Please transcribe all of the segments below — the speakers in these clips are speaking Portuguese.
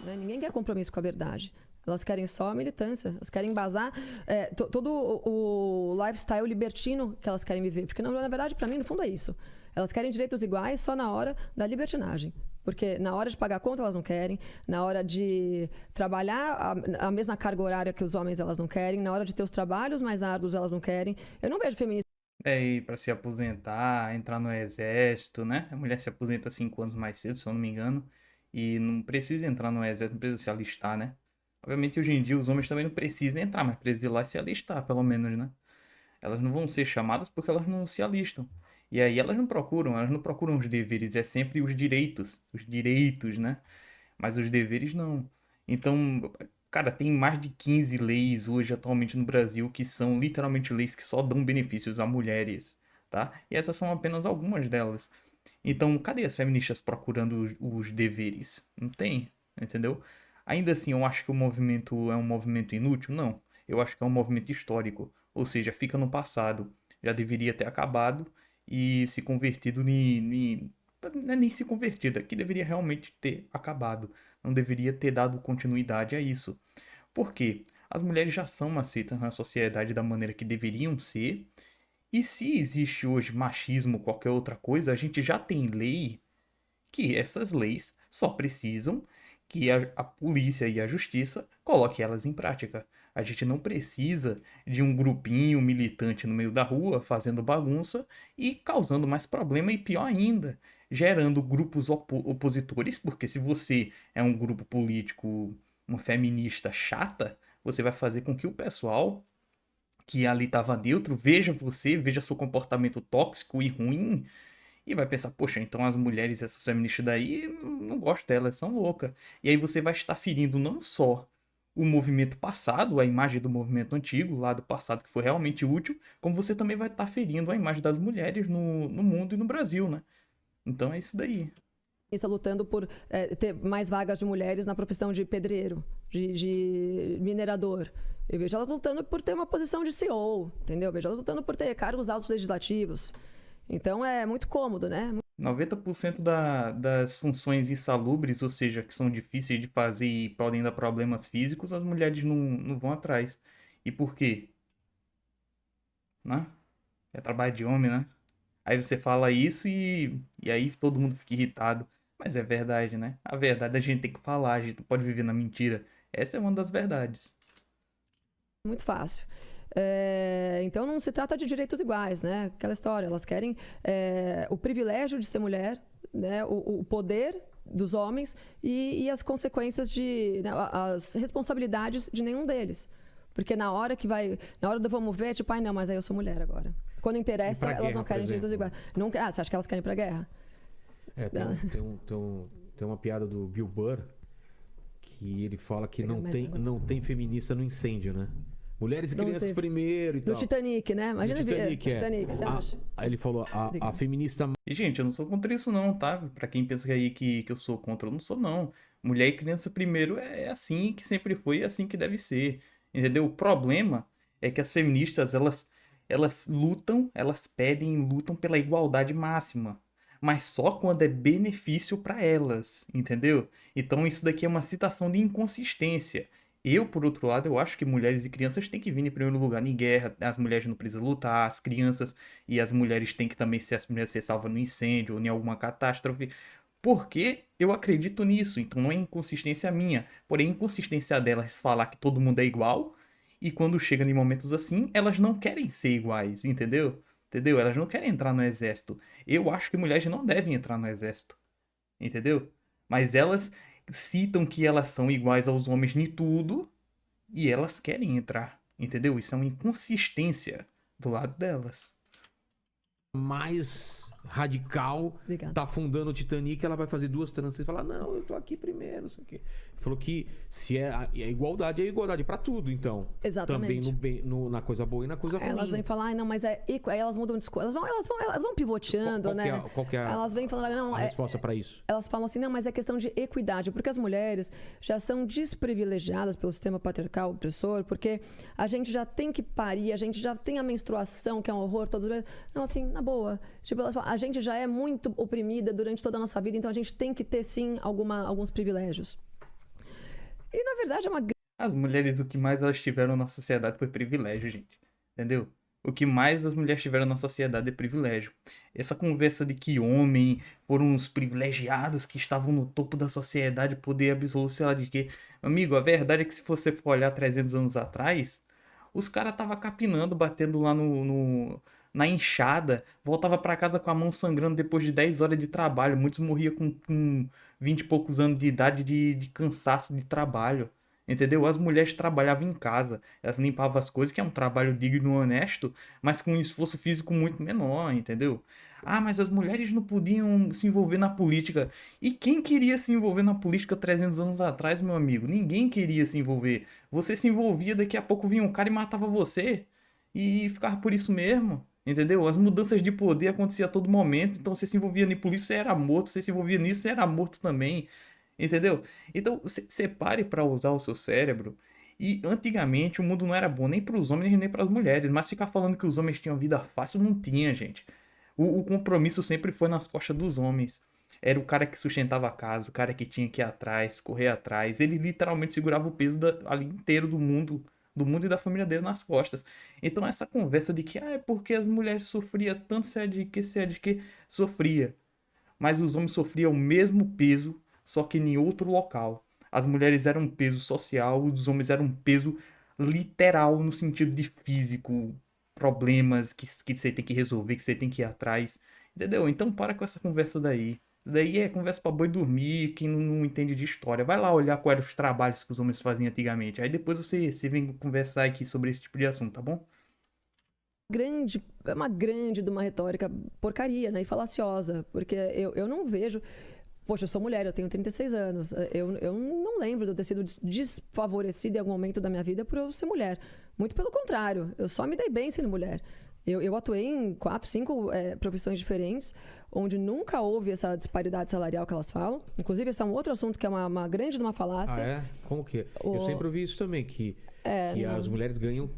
né? Ninguém quer compromisso com a verdade. Elas querem só a militância. Elas querem embasar todo o lifestyle libertino que elas querem viver. Porque, na verdade, para mim, no fundo, é isso. Elas querem direitos iguais só na hora da libertinagem. Porque na hora de pagar a conta, elas não querem. Na hora de trabalhar a mesma carga horária que os homens, elas não querem. Na hora de ter os trabalhos mais árduos, elas não querem. Eu não vejo feministas. E pra se aposentar, entrar no exército, né? A mulher se aposenta 5 anos mais cedo, se eu não me engano. E não precisa entrar no exército, não precisa se alistar, né? Obviamente, hoje em dia, os homens também não precisam entrar, mas precisam ir lá e se alistar, pelo menos, né? Elas não vão ser chamadas porque elas não se alistam. E aí elas não procuram os deveres, é sempre os direitos, né? Mas os deveres não. Então, cara, tem mais de 15 leis hoje atualmente no Brasil que são literalmente leis que só dão benefícios a mulheres, tá? E essas são apenas algumas delas. Então, cadê as feministas procurando os deveres? Não tem, entendeu? Ainda assim, eu acho que o movimento é um movimento inútil? Não. Eu acho que é um movimento histórico. Ou seja, fica no passado. Já deveria ter acabado e se convertido não é nem se convertido, é que deveria realmente ter acabado. Não deveria ter dado continuidade a isso. Por quê? As mulheres já são aceitas na sociedade da maneira que deveriam ser. E se existe hoje machismo ou qualquer outra coisa, a gente já tem lei que essas leis só precisam que a polícia e a justiça coloquem elas em prática. A gente não precisa de um grupinho militante no meio da rua fazendo bagunça e causando mais problema e pior ainda, gerando grupos opositores, porque se você é um grupo político, uma feminista chata, você vai fazer com que o pessoal que ali estava neutro veja você, veja seu comportamento tóxico e ruim e vai pensar, poxa, então as mulheres, essas feministas daí, não gosto delas, são loucas. E aí você vai estar ferindo não só o movimento passado, a imagem do movimento antigo, lá do passado, que foi realmente útil, como você também vai estar ferindo a imagem das mulheres no mundo e no Brasil, né? Então é isso daí. Lutando por ter mais vagas de mulheres na profissão de pedreiro, de minerador. Eu vejo elas lutando por ter uma posição de CEO, entendeu? Eu vejo elas lutando por ter cargos altos legislativos. Então é muito cômodo, né? 90% das funções insalubres, ou seja, que são difíceis de fazer e podem dar problemas físicos, as mulheres não vão atrás. E por quê? Né? É trabalho de homem, né? Aí você fala isso e aí todo mundo fica irritado. Mas é verdade, né? A verdade a gente tem que falar, a gente não pode viver na mentira. Essa é uma das verdades. Muito fácil. Então não se trata de direitos iguais, né? Aquela história, elas querem o privilégio de ser mulher, né? O poder dos homens e as consequências né? As responsabilidades de nenhum deles. Porque na hora do vamos ver, tipo, ai não, mas aí eu sou mulher agora. Quando interessa, elas não querem direitos iguais. Não, você acha que elas querem ir pra guerra? Tem uma piada do Bill Burr que ele fala que não tem feminista no incêndio, né? Mulheres e crianças primeiro e tal. Do Titanic, né? Imagina ver Titanic, você acha? Aí ele falou, a feminista... E, gente, eu não sou contra isso não, tá? Pra quem pensa aí que eu sou contra, eu não sou não. Mulher e criança primeiro é assim que sempre foi, é assim que deve ser. Entendeu? O problema é que as feministas, elas lutam, elas pedem e lutam pela igualdade máxima. Mas só quando é benefício pra elas, entendeu? Então isso daqui é uma citação de inconsistência. Eu, por outro lado, eu acho que mulheres e crianças têm que vir em primeiro lugar em guerra. As mulheres não precisam lutar, as crianças e as mulheres têm que também ser as primeiras a ser salvas no incêndio ou em alguma catástrofe. Porque eu acredito nisso, então não é inconsistência minha. Porém, inconsistência delas falar que todo mundo é igual e quando chega em momentos assim, elas não querem ser iguais, entendeu? Entendeu? Elas não querem entrar no exército. Eu acho que mulheres não devem entrar no exército, entendeu? Mas elas citam que elas são iguais aos homens em tudo e elas querem entrar, entendeu? Isso é uma inconsistência do lado delas. mais radical tá afundando o Titanic, ela vai fazer 2 tranças e falar, não, eu tô aqui primeiro, não sei o quê. Falou que se é igualdade pra tudo, então. Exatamente. Também na coisa boa e na coisa ruim. Elas vêm falar, não, mas é equal. Aí elas mudam de discurso. Elas vão pivoteando, né? Qual que é elas vêm falando, não, a resposta pra isso? Elas falam assim, não, mas é questão de equidade, porque as mulheres já são desprivilegiadas pelo sistema patriarcal opressor, porque a gente já tem que parir, a gente já tem a menstruação, que é um horror, todos os meses. Não, assim, na boa. Tipo, elas falam, a gente já é muito oprimida durante toda a nossa vida, então a gente tem que ter, sim, alguns privilégios. E, na verdade, é uma... As mulheres, o que mais elas tiveram na sociedade foi privilégio, gente. Entendeu? O que mais as mulheres tiveram na sociedade é privilégio. Essa conversa de que homem foram os privilegiados que estavam no topo da sociedade, poder absoluto, sei lá de quê. Amigo, a verdade é que se você for olhar 300 anos atrás, os caras estavam capinando, batendo lá na enxada, voltava pra casa com a mão sangrando depois de 10 horas de trabalho. Muitos morriam com 20 e poucos anos de idade de cansaço de trabalho. Entendeu? As mulheres trabalhavam em casa, elas limpavam as coisas, que é um trabalho digno e honesto, mas com um esforço físico muito menor, entendeu? Ah, mas as mulheres não podiam se envolver na política. E quem queria se envolver na política 300 anos atrás, meu amigo? Ninguém queria se envolver. Você se envolvia, daqui a pouco vinha um cara e matava você. E ficava por isso mesmo, entendeu? As mudanças de poder aconteciam a todo momento, então você se envolvia em política, você era morto, você se envolvia nisso, você era morto também. Entendeu? Então, você pare para usar o seu cérebro. E antigamente o mundo não era bom nem para os homens nem para as mulheres. Mas ficar falando que os homens tinham vida fácil, não tinha, gente. O compromisso sempre foi nas costas dos homens. Era o cara que sustentava a casa, o cara que tinha que ir atrás, correr atrás. Ele literalmente segurava o peso ali inteiro do mundo e da família dele nas costas. Então essa conversa de que é porque as mulheres sofriam tanto, se é de que, sofria. Mas os homens sofriam o mesmo peso, só que em outro local. As mulheres eram um peso social, os homens eram um peso literal no sentido de físico, problemas que você tem que resolver, que você tem que ir atrás. Entendeu? Então para com essa conversa daí. Daí é conversa pra boi dormir, quem não entende de história. Vai lá olhar quais eram os trabalhos que os homens faziam antigamente. Aí depois você vem conversar aqui sobre esse tipo de assunto, tá bom? É uma grande de uma retórica porcaria, né? E falaciosa. Porque eu não vejo... Poxa, eu sou mulher, eu tenho 36 anos. Eu não lembro de eu ter sido desfavorecida em algum momento da minha vida por eu ser mulher. Muito pelo contrário, eu só me dei bem sendo mulher. Eu atuei em 4, 5 profissões diferentes, onde nunca houve essa disparidade salarial que elas falam. Inclusive, esse é um outro assunto que é uma grande de uma falácia. Ah, é? Como que é? Eu sempre ouvi isso também, que as mulheres ganham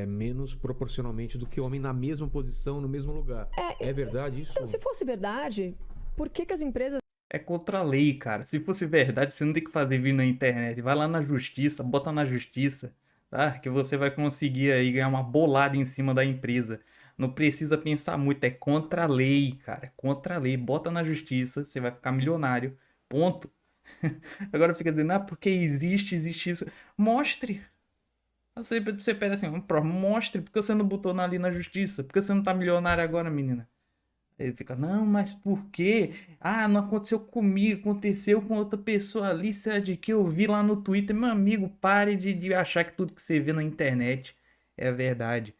menos proporcionalmente do que o homem na mesma posição, no mesmo lugar. É verdade isso? Então, se fosse verdade, por que as empresas... É contra a lei, cara. Se fosse verdade, você não tem que fazer vídeo na internet. Vai lá na justiça, bota na justiça, tá? Que você vai conseguir aí ganhar uma bolada em cima da empresa. Não precisa pensar muito, é contra a lei, cara. É contra a lei. Bota na justiça, você vai ficar milionário. Ponto. Agora fica dizendo, porque existe isso. Mostre. Você pede assim, mostre, porque você não botou ali na justiça? Porque você não tá milionário agora, menina? Ele fica, não, mas por quê? Ah, não aconteceu comigo, aconteceu com outra pessoa ali, será de que eu vi lá no Twitter? Meu amigo, pare de achar que tudo que você vê na internet é a verdade.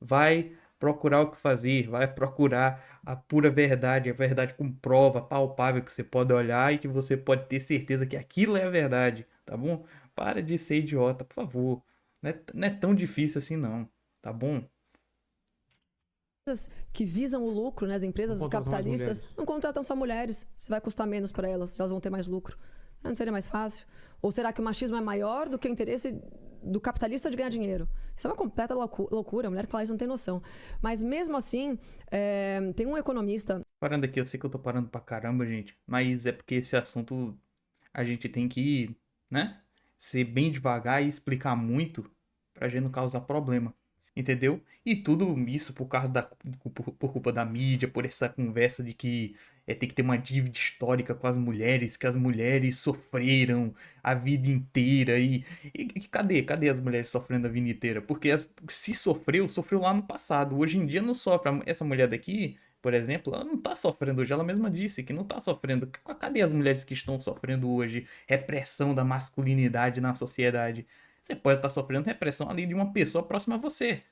Vai procurar o que fazer, vai procurar a pura verdade, a verdade com prova palpável que você pode olhar e que você pode ter certeza que aquilo é a verdade, tá bom? Para de ser idiota, por favor. Não é tão difícil assim não, tá bom? que visam o lucro, né? As empresas capitalistas não contratam só mulheres. Se vai custar menos para elas, elas vão ter mais lucro. Não seria mais fácil? Ou será que o machismo é maior do que o interesse do capitalista de ganhar dinheiro? Isso é uma completa loucura. A mulher que fala isso não tem noção. Mas mesmo assim, tem um economista... Parando aqui, eu sei que eu tô parando pra caramba, gente. Mas é porque esse assunto a gente tem que, né? Ser bem devagar e explicar muito pra gente não causar problema. Entendeu? E tudo isso por culpa da mídia, por essa conversa de que tem que ter uma dívida histórica com as mulheres, que as mulheres sofreram a vida inteira. E cadê as mulheres sofrendo a vida inteira? Porque se sofreu lá no passado. Hoje em dia não sofre. Essa mulher daqui, por exemplo, ela não tá sofrendo hoje. Ela mesma disse que não tá sofrendo. Cadê as mulheres que estão sofrendo hoje? Repressão da masculinidade na sociedade. Você pode estar sofrendo repressão ali de uma pessoa próxima a você.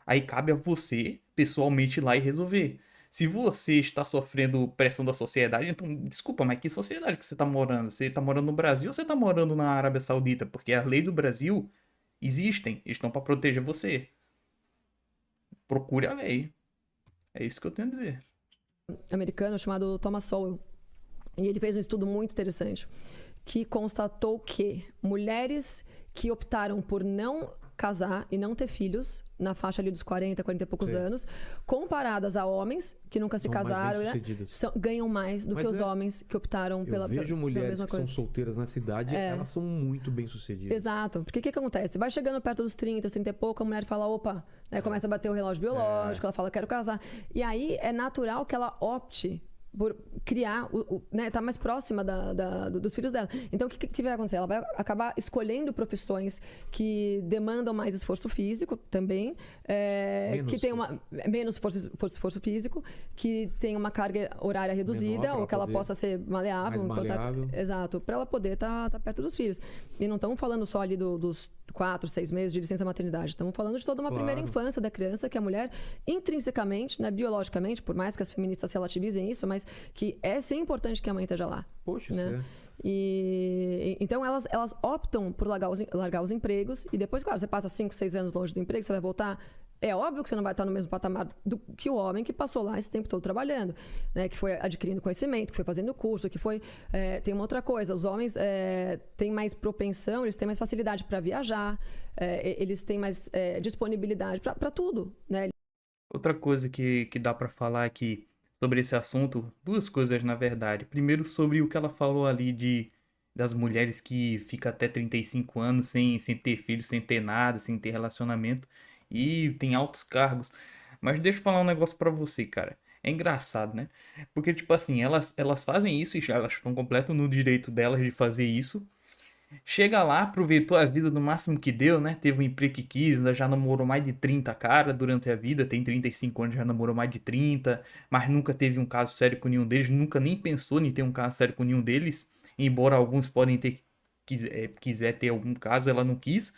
Aí cabe a você, pessoalmente, ir lá e resolver. Se você está sofrendo pressão da sociedade, então, desculpa, mas que sociedade que você está morando? Você está morando no Brasil ou você está morando na Arábia Saudita? Porque as leis do Brasil existem, estão para proteger você. Procure a lei. É isso que eu tenho a dizer. Americano chamado Thomas Sowell. E ele fez um estudo muito interessante, que constatou que mulheres que optaram por não casar e não ter filhos na faixa ali dos 40, 40 e poucos anos, comparadas a homens que nunca se casaram, né? Ganham mais do que os homens que optaram pela mesma coisa. Eu vejo mulheres que são solteiras na cidade, elas são muito bem-sucedidas. Exato. Porque o que acontece? Vai chegando perto dos 30, os 30 e pouco, a mulher fala, opa, né? Começa a bater o relógio biológico, ela fala, quero casar. E aí é natural que ela opte por criar, né, tá mais próxima dos filhos dela. Então, o que vai acontecer? Ela vai acabar escolhendo profissões que demandam mais esforço físico também, que tem menos esforço físico, que tem uma carga horária reduzida, ou que ela possa ser maleável. Exato, para ela poder estar perto dos filhos. E não estamos falando só ali dos 4, 6 meses de licença maternidade. Estamos falando de toda uma primeira infância da criança, que a mulher, intrinsecamente, né, biologicamente, por mais que as feministas relativizem isso, mas que é sim importante que a mãe esteja lá. Poxa, né? Então elas optam por largar os empregos e depois, claro, você passa 5, 6 anos longe do emprego, você vai voltar. É óbvio que você não vai estar no mesmo patamar que o homem que passou lá esse tempo todo trabalhando, né? Que foi adquirindo conhecimento, que foi fazendo curso, que foi... tem uma outra coisa, os homens têm mais propensão, eles têm mais facilidade para viajar, eles têm mais disponibilidade para tudo, né? Outra coisa que dá para falar aqui sobre esse assunto, duas coisas na verdade. Primeiro, sobre o que ela falou ali das mulheres que ficam até 35 anos sem ter filhos, sem ter nada, sem ter relacionamento e tem altos cargos. Mas deixa eu falar um negócio pra você, cara. É engraçado, né? Porque, tipo assim, elas fazem isso e elas estão completo no direito delas de fazer isso. Chega lá, aproveitou a vida no máximo que deu, né? Teve um emprego que quis, já namorou mais de 30 cara durante a vida, tem 35 anos, já namorou mais de 30, mas nunca teve um caso sério com nenhum deles, nunca nem pensou em ter um caso sério com nenhum deles, embora alguns podem ter quiser ter algum caso, ela não quis.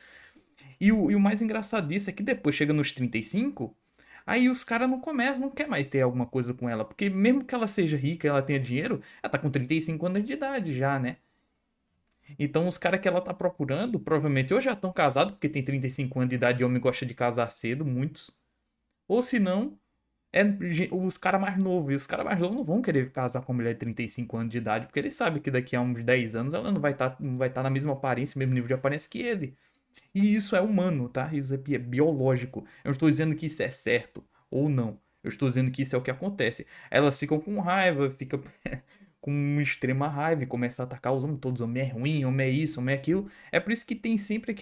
E o mais engraçado disso é que depois chega nos 35, aí os caras não quer mais ter alguma coisa com ela, porque mesmo que ela seja rica, ela tenha dinheiro, ela tá com 35 anos de idade já, né? Então os caras que ela tá procurando, provavelmente ou já estão casados, porque tem 35 anos de idade e homem gosta de casar cedo, muitos. Ou se não, os caras mais novos. E os caras mais novos não vão querer casar com uma mulher de 35 anos de idade, porque eles sabem que daqui a uns 10 anos ela não vai tá na mesma aparência, mesmo nível de aparência que ele. E isso é humano, tá? Isso é biológico. Eu não estou dizendo que isso é certo ou não. Eu estou dizendo que isso é o que acontece. Elas ficam com raiva, ficam com uma extrema raiva e começam a atacar os homens. Todos os homens é ruim, homem é isso, homem é aquilo. É por isso que tem sempre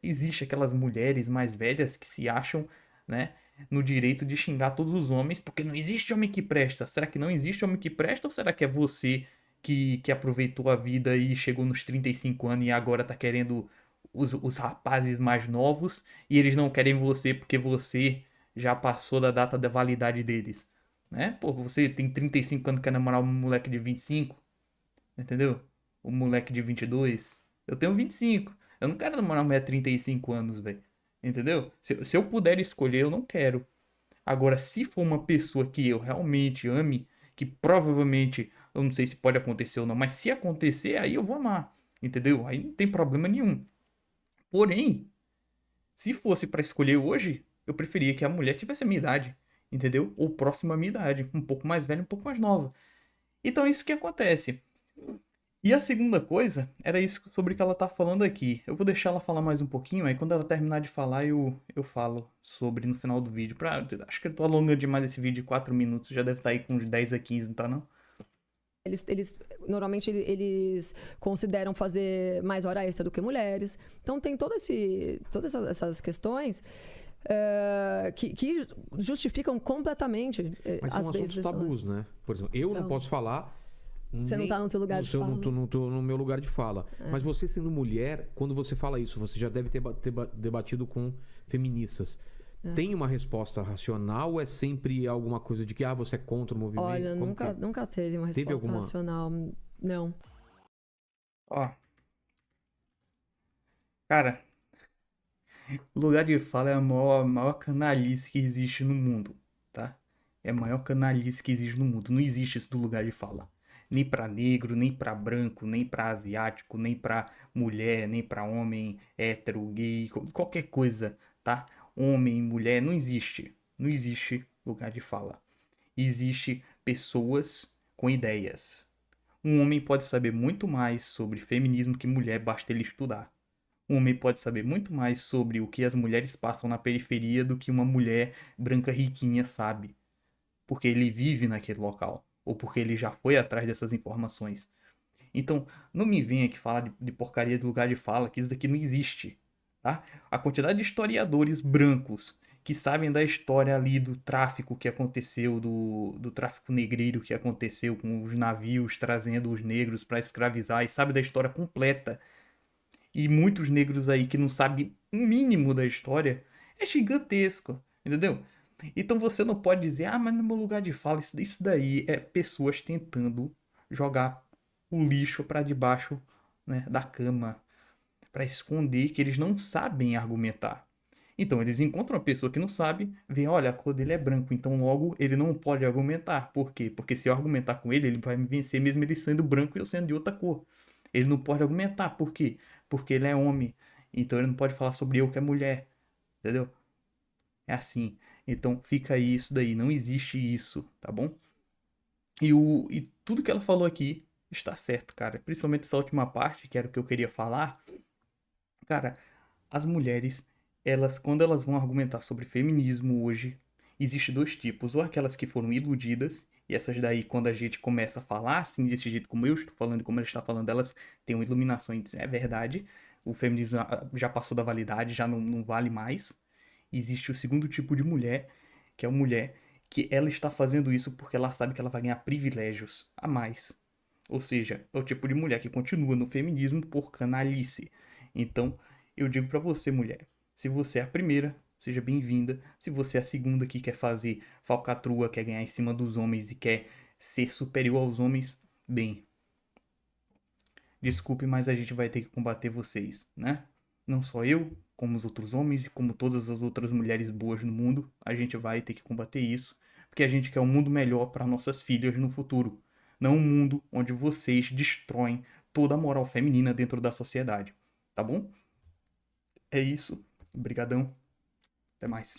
existe aquelas mulheres mais velhas que se acham, né, no direito de xingar todos os homens, porque não existe homem que presta. Será que não existe homem que presta ou será que é você que aproveitou a vida e chegou nos 35 anos e agora tá querendo os rapazes mais novos e eles não querem você porque você já passou da data da validade deles, né? Pô, você tem 35 anos e quer namorar um moleque de 25, entendeu? Um moleque de 22. Eu tenho 25. Eu não quero namorar uma mulher de 35 anos, velho. Entendeu? Se eu puder escolher, eu não quero. Agora, se for uma pessoa que eu realmente ame, que provavelmente, eu não sei se pode acontecer ou não, mas se acontecer, aí eu vou amar. Entendeu? Aí não tem problema nenhum. Porém, se fosse pra escolher hoje, eu preferia que a mulher tivesse a minha idade, entendeu? Ou próxima à minha idade, um pouco mais velha, um pouco mais nova. Então é isso que acontece. E a segunda coisa era isso sobre o que ela tá falando aqui. Eu vou deixar ela falar mais um pouquinho, aí quando ela terminar de falar eu falo sobre no final do vídeo. Acho que eu tô alongando demais esse vídeo de 4 minutos, já deve estar aí com uns 10 a 15, não tá não? Normalmente eles consideram fazer mais hora extra do que mulheres. Então tem todas essas questões que justificam completamente. Mas são assuntos tabus, né? Por exemplo, eu não posso falar. Você não tá no seu lugar de fala. Eu não tô no meu lugar de fala. Mas você sendo mulher, quando você fala isso, você já deve ter debatido com feministas. Tem uma resposta racional ou é sempre alguma coisa de que você é contra o movimento? Olha, nunca teve uma resposta racional. Não. Ó. Cara, o lugar de fala é a maior canalice que existe no mundo, tá? É a maior canalice que existe no mundo. Não existe isso do lugar de fala. Nem pra negro, nem pra branco, nem pra asiático, nem pra mulher, nem pra homem, hétero, gay, qualquer coisa, tá? Homem, mulher, não existe. Não existe lugar de fala. Existe pessoas com ideias. Um homem pode saber muito mais sobre feminismo que mulher, basta ele estudar. Um homem pode saber muito mais sobre o que as mulheres passam na periferia do que uma mulher branca riquinha sabe. Porque ele vive naquele local. Ou porque ele já foi atrás dessas informações. Então, não me venha aqui falar de porcaria de lugar de fala, que isso daqui não existe. Tá? A quantidade de historiadores brancos que sabem da história ali do tráfico que aconteceu, do tráfico negreiro que aconteceu com os navios trazendo os negros para escravizar e sabe da história completa. E muitos negros aí que não sabem o mínimo da história, é gigantesco, entendeu? Então você não pode dizer, ah, mas no meu lugar de fala, isso daí é pessoas tentando jogar o lixo para debaixo, né, da cama, para esconder que eles não sabem argumentar. Então eles encontram uma pessoa que não sabe, vê, olha, a cor dele é branco, então logo ele não pode argumentar. Por quê? Porque se eu argumentar com ele, ele vai me vencer mesmo ele sendo branco e eu sendo de outra cor. Ele não pode argumentar, por quê? Porque ele é homem, então ele não pode falar sobre eu que é mulher, entendeu? É assim. Então fica aí isso daí, não existe isso, tá bom? E tudo que ela falou aqui está certo, cara. Principalmente essa última parte, que era o que eu queria falar. Cara, as mulheres, elas, quando elas vão argumentar sobre feminismo hoje, existe dois tipos. Ou aquelas que foram iludidas, e essas daí, quando a gente começa a falar assim, desse jeito como eu estou falando, como ela está falando, elas têm uma iluminação e dizem, é verdade, o feminismo já passou da validade, já não vale mais. Existe o segundo tipo de mulher, que é a mulher que ela está fazendo isso porque ela sabe que ela vai ganhar privilégios a mais. Ou seja, é o tipo de mulher que continua no feminismo por canalice. Então, eu digo pra você, mulher, se você é a primeira, seja bem-vinda. Se você é a segunda que quer fazer falcatrua, quer ganhar em cima dos homens e quer ser superior aos homens, bem, desculpe, mas a gente vai ter que combater vocês, né? Não só eu, como os outros homens e como todas as outras mulheres boas no mundo, a gente vai ter que combater isso, porque a gente quer um mundo melhor para nossas filhas no futuro, não um mundo onde vocês destroem toda a moral feminina dentro da sociedade, tá bom? É isso. Obrigadão. Até mais.